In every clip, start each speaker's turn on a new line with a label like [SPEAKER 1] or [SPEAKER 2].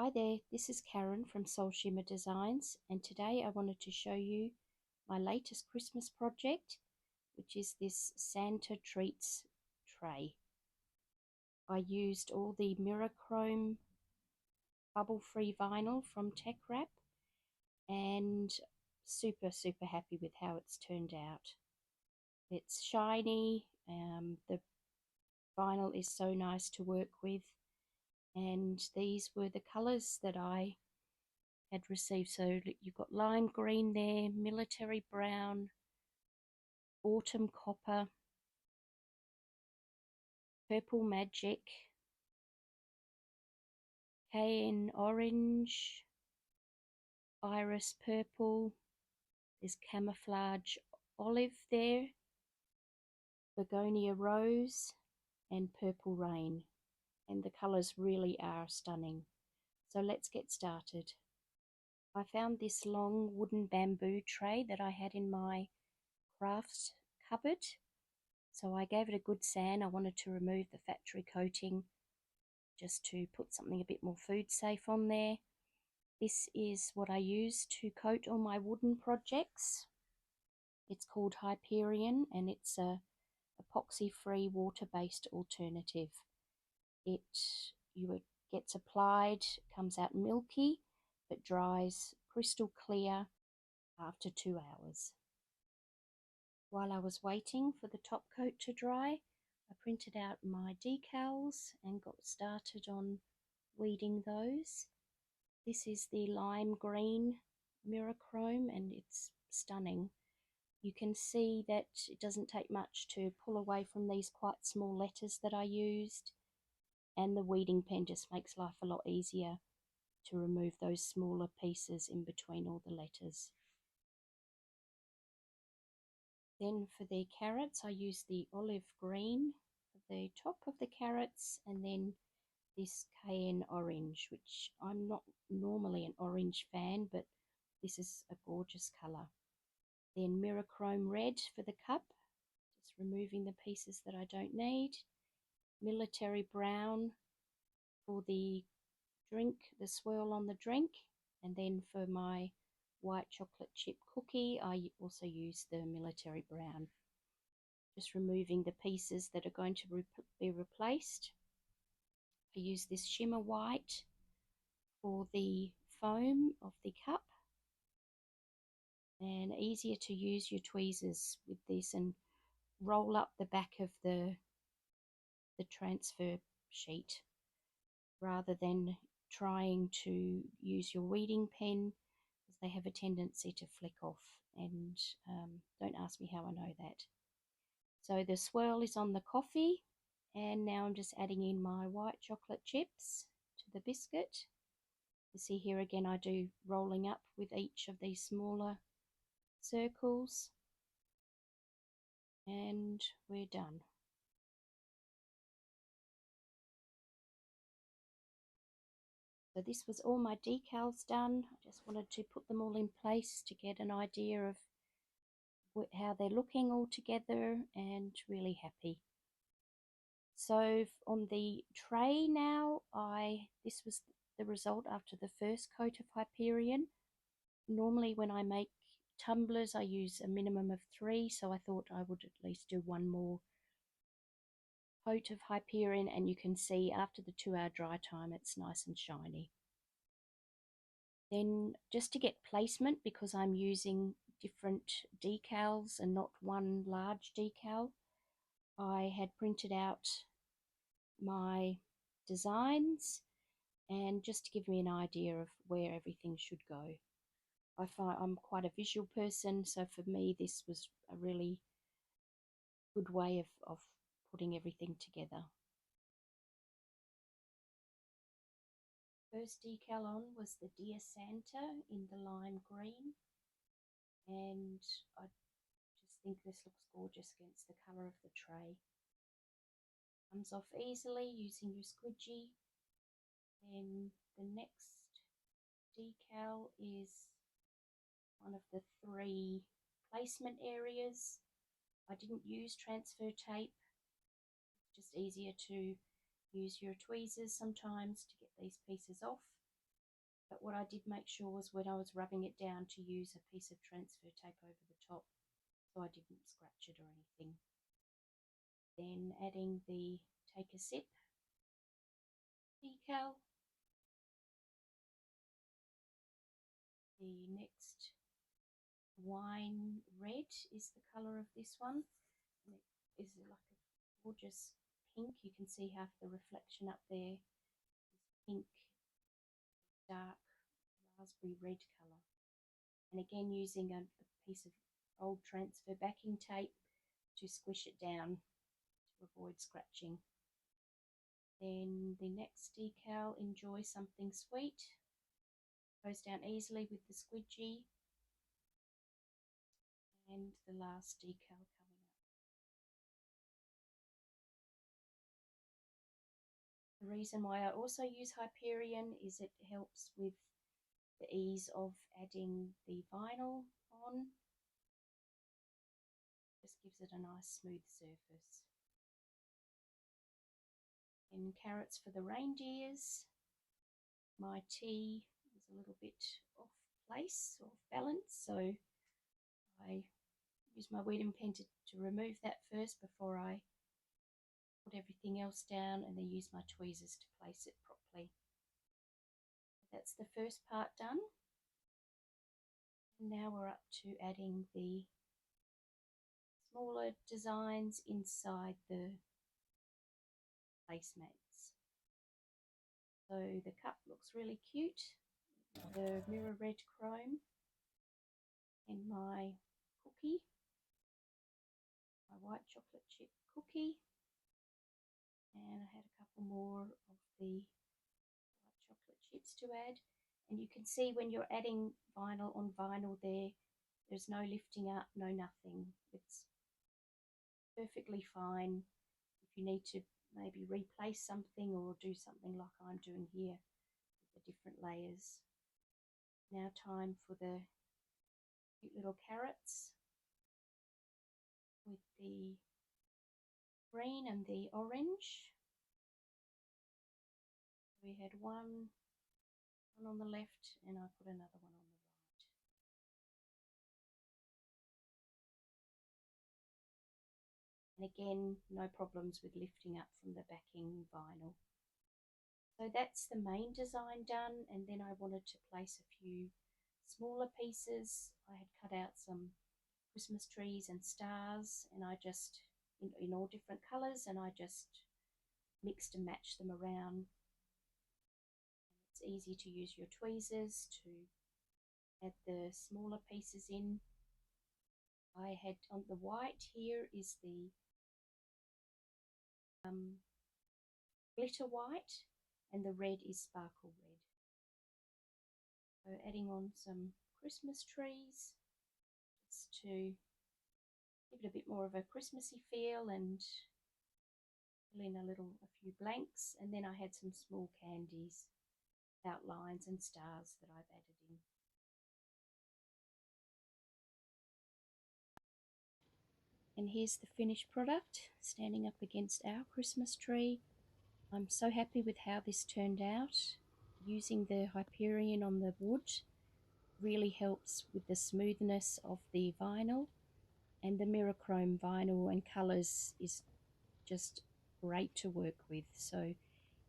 [SPEAKER 1] Hi there, this is Karen from Soul Shimmer Designs, and today I wanted to show you my latest Christmas project, which is this Santa Treats tray. I used all the Mirachrome bubble-free vinyl from Teckwrap and super happy with how it's turned out. It's shiny, the vinyl is so nice to work with, and these were the colours that I had received. So you've got lime green there, military brown, autumn copper, purple magic, cayenne orange, iris purple, there's camouflage olive there, begonia rose, and purple rain. And the colours really are stunning. So let's get started. I found this long wooden bamboo tray that I had in my crafts cupboard. So I gave it a good sand. I wanted to remove the factory coating just to put something a bit more food safe on there. This is what I use to coat all my wooden projects. It's called Hyperion, and it's a epoxy-free water-based alternative. It gets applied, comes out milky, but dries crystal clear after 2 hours. While I was waiting for the top coat to dry, I printed out my decals and got started on weeding those. This is the lime green Mirachrome, and it's stunning. You can see that it doesn't take much to pull away from these quite small letters that I used, and the weeding pen just makes life a lot easier to remove those smaller pieces in between all the letters. Then for the carrots, I use the olive green for the top of the carrots, and then this cayenne orange, which I'm not normally an orange fan, but this is a gorgeous colour. Then Mirachrome red for the cup, just removing the pieces that I don't need. Military brown for the drink, the swirl on the drink, and then for my white chocolate chip cookie I also use the military brown. Just removing the pieces that are going to be replaced. I use this shimmer white for the foam of the cup, and easier to use your tweezers with this and roll up the back of the transfer sheet rather than trying to use your weeding pen, as they have a tendency to flick off, and don't ask me how I know that. So the swirl is on the coffee, and now I'm just adding in my white chocolate chips to the biscuit. You see here again I do rolling up with each of these smaller circles, and we're done. So this was all my decals done. I just wanted to put them all in place to get an idea of how they're looking all together, and really happy. So on the tray now, this was the result after the first coat of Hyperion. Normally when I make tumblers I use a minimum of 3, so I thought I would at least do one more coat of Hyperion, and you can see after the 2-hour dry time it's nice and shiny. Then just to get placement, because I'm using different decals and not one large decal, I had printed out my designs, and just to give me an idea of where everything should go. I find I'm quite a visual person, so for me this was a really good way of putting everything together. First decal on was the Dear Santa in the lime green, and I just think this looks gorgeous against the colour of the tray. Comes off easily using your squidgy. Then the next decal is one of the 3 placement areas. I didn't use transfer tape, it's just easier to use your tweezers sometimes to get these pieces off. But what I did make sure was when I was rubbing it down to use a piece of transfer tape over the top so I didn't scratch it or anything. Then adding the Take a Sip decal. The next wine red is the colour of this one. And it is like a gorgeous pink. You can see half the reflection up there is pink, dark raspberry red colour. And again using a piece of old transfer backing tape to squish it down to avoid scratching. Then the next decal, Enjoy Something Sweet, goes down easily with the squidgy. And the last decal coming up. The reason why I also use Hyperion is it helps with the ease of adding the vinyl on. Just gives it a nice smooth surface. And carrots for the reindeers. My tea is a little bit off place, off balance, so I use my weeding pen to remove that first before I put everything else down, and then use my tweezers to place it properly. That's the first part done. And now we're up to adding the smaller designs inside the placemats. So the cup looks really cute, the mirror red chrome, and my cookie, my white chocolate chip cookie, and I had a couple more of the white chocolate chips to add. And you can see when you're adding vinyl on vinyl there's no lifting up, no nothing. It's perfectly fine. If you need to maybe replace something or do something like I'm doing here with the different layers. Now time for the cute little carrots with the green and the orange. We had one on the left, and I put another one on the right. And again, no problems with lifting up from the backing vinyl. So that's the main design done, and then I wanted to place a few smaller pieces. I had cut out some Christmas trees and stars, and I just, in all different colours, and I just mixed and matched them around. It's easy to use your tweezers to add the smaller pieces in. I had on the white here is the glitter white, and the red is sparkle red. So adding on some Christmas trees just to give it a bit more of a Christmassy feel, and fill in a few blanks. And then I had some small candies, outlines and stars that I've added in. And here's the finished product standing up against our Christmas tree. I'm so happy with how this turned out. Using the Hyperion on the wood really helps with the smoothness of the vinyl, and the Mirachrome vinyl and colours is just great to work with. So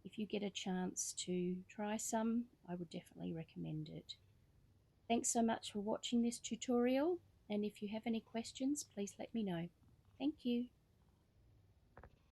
[SPEAKER 1] if you get a chance to try some, I would definitely recommend it. Thanks so much for watching this tutorial, and if you have any questions, please let me know. Thank you.